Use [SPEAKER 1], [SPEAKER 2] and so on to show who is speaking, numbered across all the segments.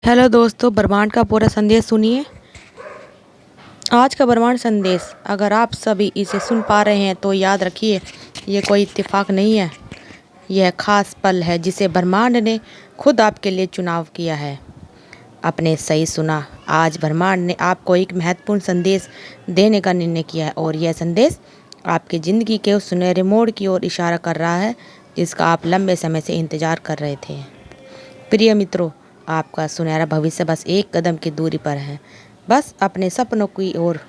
[SPEAKER 1] Hello दोस्तों, ब्रह्मांड का पूरा संदेश सुनिए। आज का ब्रह्मांड संदेश अगर आप सभी इसे सुन पा रहे हैं तो याद रखिए, ये कोई इत्तेफाक नहीं है। यह खास पल है जिसे ब्रह्मांड ने खुद आपके लिए चुनाव किया है। आपने सही सुना, आज ब्रह्मांड ने आपको एक महत्वपूर्ण संदेश देने का निर्णय किया है और यह संदेश आपकी ज़िंदगी के उस सुनहरे मोड़ की ओर इशारा कर रहा है जिसका आप लंबे समय से इंतजार कर रहे थे। प्रिय मित्रों, आपका सुनहरा भविष्य बस एक कदम की दूरी पर है। बस अपने सपनों की ओर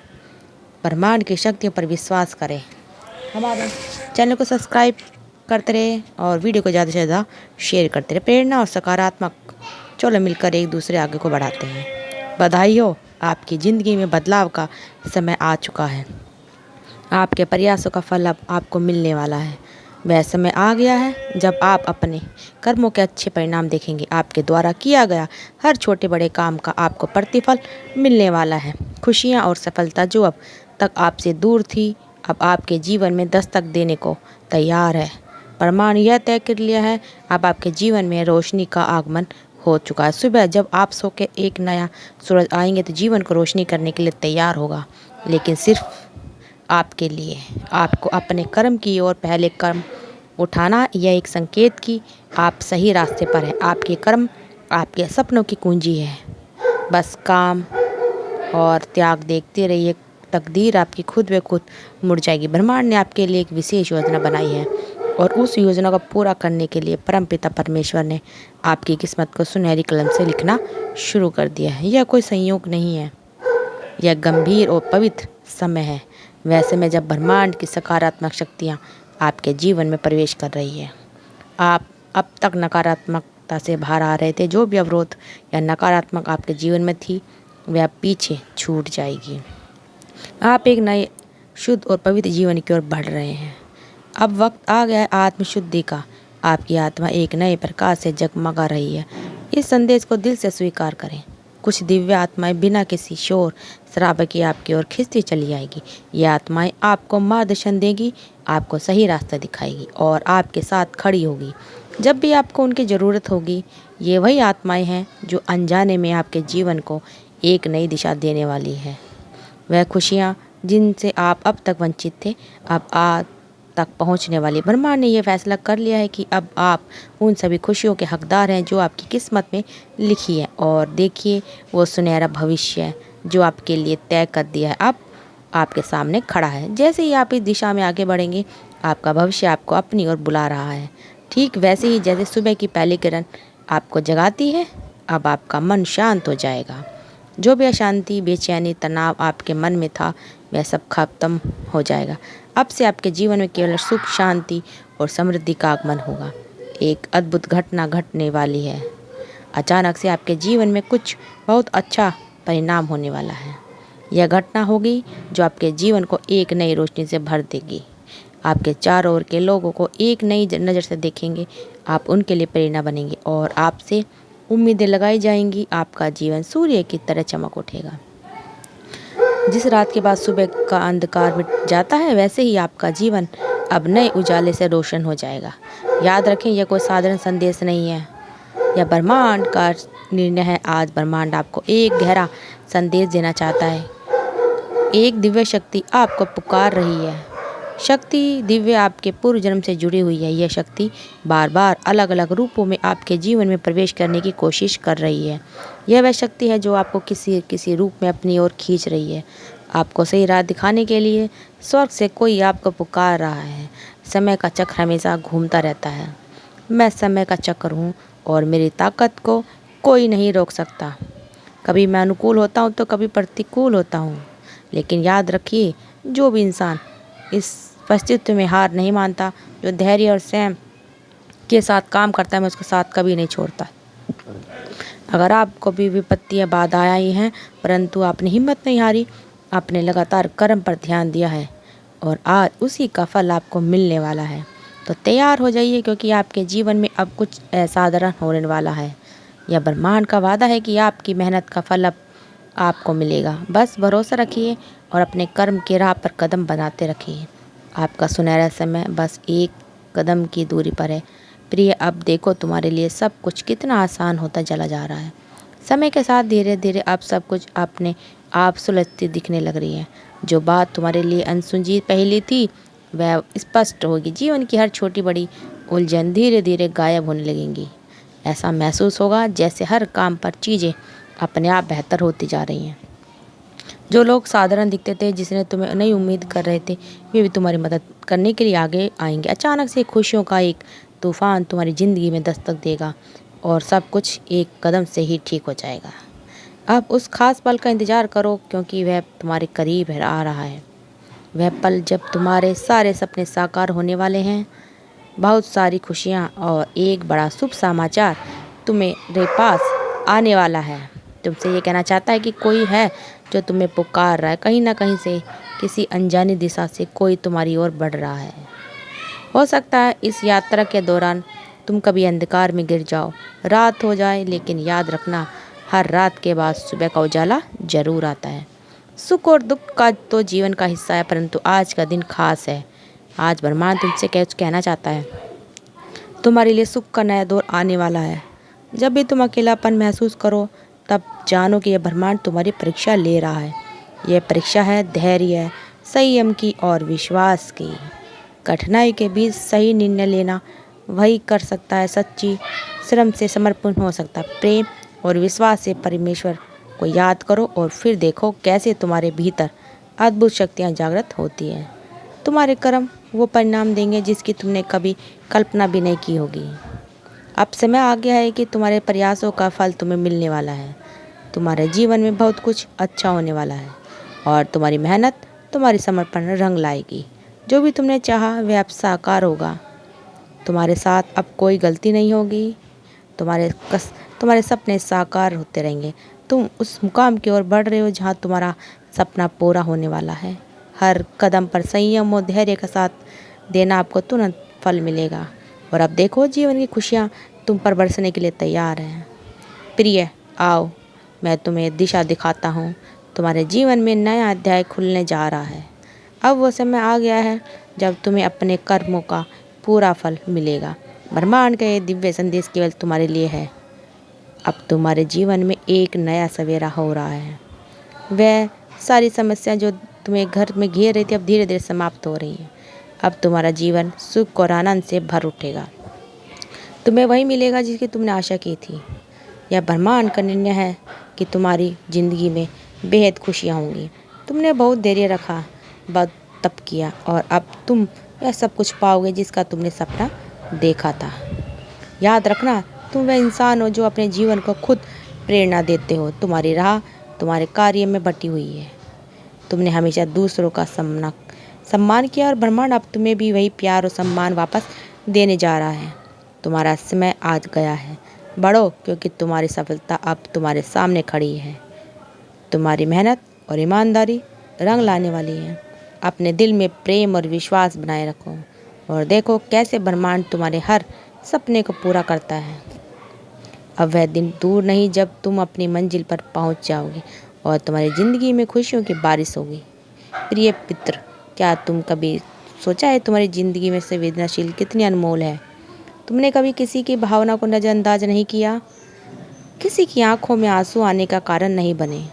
[SPEAKER 1] ब्रह्मांड की शक्तियों पर विश्वास करें। हमारे चैनल को सब्सक्राइब करते रहें और वीडियो को ज़्यादा से ज़्यादा शेयर करते रहें। प्रेरणा और सकारात्मक, चलो मिलकर एक दूसरे आगे को बढ़ाते हैं। बधाई हो, आपकी ज़िंदगी में बदलाव का समय आ चुका है। आपके प्रयासों का फल अब आपको मिलने वाला है। वह समय आ गया है जब आप अपने कर्मों के अच्छे परिणाम देखेंगे। आपके द्वारा किया गया हर छोटे बड़े काम का आपको प्रतिफल मिलने वाला है। खुशियाँ और सफलता जो अब तक आपसे दूर थी, अब आपके जीवन में दस्तक देने को तैयार है। प्रमाण यह तय कर लिया है, अब आपके जीवन में रोशनी का आगमन हो चुका है। सुबह जब आप सो के एक नया सूरज आएंगे तो जीवन को रोशनी करने के लिए तैयार होगा, लेकिन सिर्फ आपके लिए। आपको अपने कर्म की ओर पहले कदम उठाना, यह एक संकेत कि आप सही रास्ते पर हैं। आपके कर्म आपके सपनों की कुंजी है। बस काम और त्याग देखते रहिए, तकदीर आपकी खुद ब खुद मुड़ जाएगी। ब्रह्मांड ने आपके लिए एक विशेष योजना बनाई है और उस योजना को पूरा करने के लिए परमपिता परमेश्वर ने आपकी किस्मत को सुनहरी कलम से लिखना शुरू कर दिया है। यह कोई संयोग नहीं है, यह गंभीर और पवित्र समय है। वैसे में जब ब्रह्मांड की सकारात्मक शक्तियाँ आपके जीवन में प्रवेश कर रही है, आप अब तक नकारात्मकता से बाहर आ रहे थे। जो भी अवरोध या नकारात्मक आपके जीवन में थी, वह पीछे छूट जाएगी। आप एक नए शुद्ध और पवित्र जीवन की ओर बढ़ रहे हैं। अब वक्त आ गया है आत्मशुद्धि का। आपकी आत्मा एक नए प्रकाश से जगमगा रही है। इस संदेश को दिल से स्वीकार करें। कुछ दिव्य आत्माएं बिना किसी शोर शराबे के आपकी ओर खिंचती चली आएगी। ये आत्माएं आपको मार्गदर्शन देगी, आपको सही रास्ता दिखाएगी और आपके साथ खड़ी होगी जब भी आपको उनकी ज़रूरत होगी। ये वही आत्माएं हैं जो अनजाने में आपके जीवन को एक नई दिशा देने वाली है। वह खुशियाँ जिनसे आप अब तक वंचित थे, अब आज तक पहुंचने वाली। ब्रह्मांड ने यह फैसला कर लिया है कि अब आप उन सभी खुशियों के हकदार हैं जो आपकी किस्मत में लिखी है। और देखिए, वो सुनहरा भविष्य जो आपके लिए तय कर दिया है अब आपके सामने खड़ा है। जैसे ही आप इस दिशा में आगे बढ़ेंगे, आपका भविष्य आपको अपनी ओर बुला रहा है। ठीक वैसे ही जैसे सुबह की पहली किरण आपको जगाती है, अब आपका मन शांत हो जाएगा। जो भी अशांति, बेचैनी, तनाव आपके मन में था, वह सब खत्म हो जाएगा। अब से आपके जीवन में केवल सुख, शांति और समृद्धि का आगमन होगा। एक अद्भुत घटना घटने वाली है। अचानक से आपके जीवन में कुछ बहुत अच्छा परिणाम होने वाला है। यह घटना होगी जो आपके जीवन को एक नई रोशनी से भर देगी। आपके चारों ओर के लोगों को एक नई नज़र से देखेंगे। आप उनके लिए प्रेरणा बनेंगे और आपसे उम्मीदें लगाई जाएंगी। आपका जीवन सूर्य की तरह चमक उठेगा। जिस रात के बाद सुबह का अंधकार मिट जाता है, वैसे ही आपका जीवन अब नए उजाले से रोशन हो जाएगा। याद रखें, यह कोई साधारण संदेश नहीं है, यह ब्रह्मांड का निर्णय है। आज ब्रह्मांड आपको एक गहरा संदेश देना चाहता है। एक दिव्य शक्ति आपको पुकार रही है। शक्ति दिव्य आपके पूर्व जन्म से जुड़ी हुई है। यह शक्ति बार बार अलग अलग रूपों में आपके जीवन में प्रवेश करने की कोशिश कर रही है। यह वह शक्ति है जो आपको किसी रूप में अपनी ओर खींच रही है। आपको सही राह दिखाने के लिए स्वर्ग से कोई आपको पुकार रहा है। समय का चक्र हमेशा घूमता रहता है। मैं समय का चक्र हूँ और मेरी ताकत को कोई नहीं रोक सकता। कभी मैं अनुकूल होता हूँ तो कभी प्रतिकूल होता हूँ, लेकिन याद रखिए, जो भी इंसान इस परिस्थिति में हार नहीं मानता, जो धैर्य और संयम के साथ काम करता है, मैं उसका साथ कभी नहीं छोड़ता। अगर आपको भी विपत्तियाँ बाधाएं आई हैं, परंतु आपने हिम्मत नहीं हारी, आपने लगातार कर्म पर ध्यान दिया है और आज उसी का फल आपको मिलने वाला है, तो तैयार हो जाइए, क्योंकि आपके जीवन में अब कुछ असाधारण होने वाला है। यह ब्रह्मांड का वादा है कि आपकी मेहनत का फल अब आपको मिलेगा। बस भरोसा रखिए और अपने कर्म की राह पर कदम बनाते रखिए। आपका सुनहरा समय बस एक कदम की दूरी पर है। प्रिय, अब देखो, तुम्हारे लिए सब कुछ कितना आसान होता चला जा रहा है। समय के साथ धीरे धीरे अब सब कुछ अपने आप सुलझती दिखने लग रही है। जो बात तुम्हारे लिए अनसुलझी पहले थी वह स्पष्ट होगी। जीवन की हर छोटी बड़ी उलझन धीरे धीरे गायब होने लगेंगी। ऐसा महसूस होगा जैसे हर काम पर चीज़ें अपने आप बेहतर होती जा रही हैं। जो लोग साधारण दिखते थे, जिसने तुम्हें नहीं उम्मीद कर रहे थे, वे भी तुम्हारी मदद करने के लिए आगे आएंगे। अचानक से खुशियों का एक तूफान तुम्हारी ज़िंदगी में दस्तक देगा और सब कुछ एक कदम से ही ठीक हो जाएगा। अब उस खास पल का इंतज़ार करो, क्योंकि वह तुम्हारे करीब है आ रहा है। वह पल जब तुम्हारे सारे सपने साकार होने वाले हैं। बहुत सारी खुशियाँ और एक बड़ा शुभ समाचार तुम्हारे पास आने वाला है। तुमसे ये कहना चाहता है कि कोई है जो तुम्हें पुकार रहा है। कहीं ना कहीं से, किसी अनजानी दिशा से कोई तुम्हारी ओर बढ़ रहा है। हो सकता है इस यात्रा के दौरान तुम कभी अंधकार में गिर जाओ, रात हो जाए, लेकिन याद रखना, हर रात के बाद सुबह का उजाला जरूर आता है। सुख और दुख का तो जीवन का हिस्सा है, परंतु आज का दिन खास है। आज ब्रह्मांड तुमसे कहना चाहता है, तुम्हारे लिए सुख का नया दौर आने वाला है। जब भी तुम अकेलापन महसूस करो, तब जानो कि यह ब्रह्मांड तुम्हारी परीक्षा ले रहा है। यह परीक्षा है धैर्य, संयम की और विश्वास की। कठिनाई के बीच सही निर्णय लेना वही कर सकता है। सच्ची श्रम से समर्पण हो सकता है। प्रेम और विश्वास से परमेश्वर को याद करो और फिर देखो कैसे तुम्हारे भीतर अद्भुत शक्तियाँ जागृत होती हैं। तुम्हारे कर्म वो परिणाम देंगे जिसकी तुमने कभी कल्पना भी नहीं की होगी। अब समय आ गया है कि तुम्हारे प्रयासों का फल तुम्हें मिलने वाला है। तुम्हारे जीवन में बहुत कुछ अच्छा होने वाला है और तुम्हारी मेहनत, तुम्हारी समर्पण रंग लाएगी। जो भी तुमने चाहा वह अब साकार होगा। तुम्हारे साथ अब कोई गलती नहीं होगी। तुम्हारे सपने साकार होते रहेंगे। तुम उस मुकाम की ओर बढ़ रहे हो जहाँ तुम्हारा सपना पूरा होने वाला है। हर कदम पर संयम और धैर्य का साथ देना आपको तुरंत फल मिलेगा। और अब देखो, जीवन की खुशियाँ तुम पर बरसने के लिए तैयार हैं। प्रिय, आओ, मैं तुम्हें दिशा दिखाता हूँ। तुम्हारे जीवन में नया अध्याय खुलने जा रहा है। अब वो समय आ गया है जब तुम्हें अपने कर्मों का पूरा फल मिलेगा। ब्रह्मांड का ये दिव्य संदेश केवल तुम्हारे लिए है। अब तुम्हारे जीवन में एक नया सवेरा हो रहा है। वह सारी समस्या जो तुम्हें घर में घेर रही थी, अब धीरे धीरे समाप्त हो रही है। अब तुम्हारा जीवन सुख और आनंद से भर उठेगा। तुम्हें वही मिलेगा जिसकी तुमने आशा की थी। यह ब्रह्मांड का निर्णय है कि तुम्हारी ज़िंदगी में बेहद खुशियाँ होंगी। तुमने बहुत धैर्य रखा, बहुत तप किया और अब तुम वह सब कुछ पाओगे जिसका तुमने सपना देखा था। याद रखना, तुम वह इंसान हो जो अपने जीवन को खुद प्रेरणा देते हो। तुम्हारी राह तुम्हारे कार्य में बटी हुई है। तुमने हमेशा दूसरों का सम्मान किया और ब्रह्मांड अब तुम्हें भी वही प्यार और सम्मान वापस देने जा रहा है। तुम्हारा समय आज गया है। बढ़ो, क्योंकि तुम्हारी सफलता अब तुम्हारे सामने खड़ी है। तुम्हारी मेहनत और ईमानदारी रंग लाने वाली है। अपने दिल में प्रेम और विश्वास बनाए रखो और देखो कैसे ब्रह्मांड तुम्हारे हर सपने को पूरा करता है। अब वह दिन दूर नहीं जब तुम अपनी मंजिल पर पहुंच जाओगे और तुम्हारी ज़िंदगी में खुशियों की बारिश होगी। प्रिय मित्र, क्या तुम कभी सोचा है तुम्हारी ज़िंदगी में संवेदनशील कितनी अनमोल है? तुमने कभी किसी की भावना को नज़रअंदाज नहीं किया, किसी की आंखों में आंसू आने का कारण नहीं बने।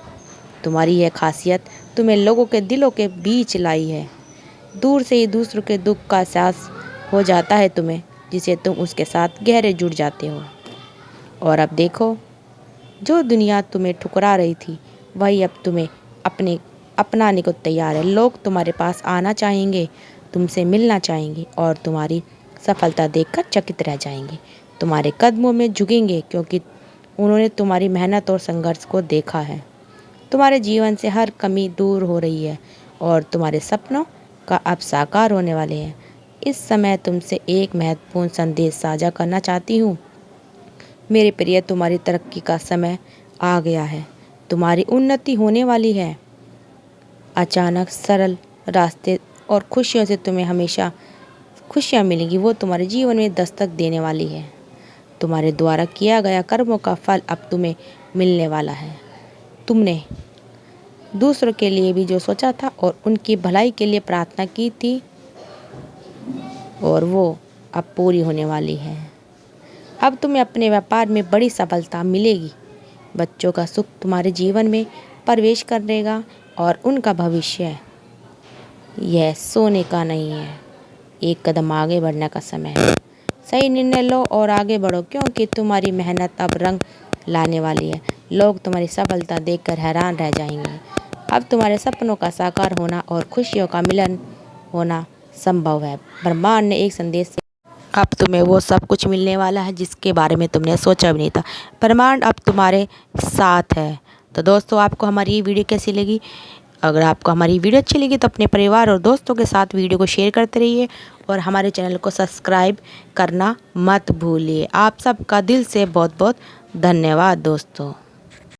[SPEAKER 1] तुम्हारी यह खासियत तुम्हें लोगों के दिलों के बीच लाई है। दूर से ही दूसरों के दुख का एहसास हो जाता है तुम्हें, जिसे तुम उसके साथ गहरे जुड़ जाते हो। और अब देखो, जो दुनिया तुम्हें ठुकरा रही थी वही अब तुम्हें अपनाने को तैयार है। लोग तुम्हारे पास आना चाहेंगे, तुमसे मिलना चाहेंगे और तुम्हारी सफलता देखकर चकित रह जाएंगे। तुम्हारे कदमों में झुकेंगे क्योंकि उन्होंने तुम्हारी मेहनत और संघर्ष को देखा है। तुम्हारे जीवन से हर कमी दूर हो रही है और तुम्हारे सपनों का अब साकार होने वाले हैं। इस समय तुमसे एक महत्वपूर्ण संदेश साझा करना चाहती हूँ। मेरे प्रिय, तुम्हारी तरक्की का समय आ गया है। तुम्हारी उन्नति होने वाली है। अचानक सरल रास्ते और खुशियों से तुम्हें हमेशा खुशियाँ मिलेंगी। वो तुम्हारे जीवन में दस्तक देने वाली है। तुम्हारे द्वारा किया गया कर्मों का फल अब तुम्हें मिलने वाला है। तुमने दूसरों के लिए भी जो सोचा था और उनकी भलाई के लिए प्रार्थना की थी, और वो अब पूरी होने वाली है। अब तुम्हें अपने व्यापार में बड़ी सफलता मिलेगी। बच्चों का सुख तुम्हारे जीवन में प्रवेश करेगा और उनका भविष्य यह सोने का नहीं है। एक कदम आगे बढ़ने का समय है। सही निर्णय लो और आगे बढ़ो, क्योंकि तुम्हारी मेहनत अब रंग लाने वाली है। लोग तुम्हारी सफलता देखकर हैरान रह जाएंगे। अब तुम्हारे सपनों का साकार होना और खुशियों का मिलन होना संभव है। ब्रह्मांड ने एक संदेश से अब तुम्हें वो सब कुछ मिलने वाला है जिसके बारे में तुमने सोचा भी नहीं था। ब्रह्मांड अब तुम्हारे साथ है। तो दोस्तों, आपको हमारी ये वीडियो कैसी लगी? अगर आपको हमारी वीडियो अच्छी लगी तो अपने परिवार और दोस्तों के साथ वीडियो को शेयर करते रहिए और हमारे चैनल को सब्सक्राइब करना मत भूलिए। आप सबका दिल से बहुत बहुत धन्यवाद दोस्तों।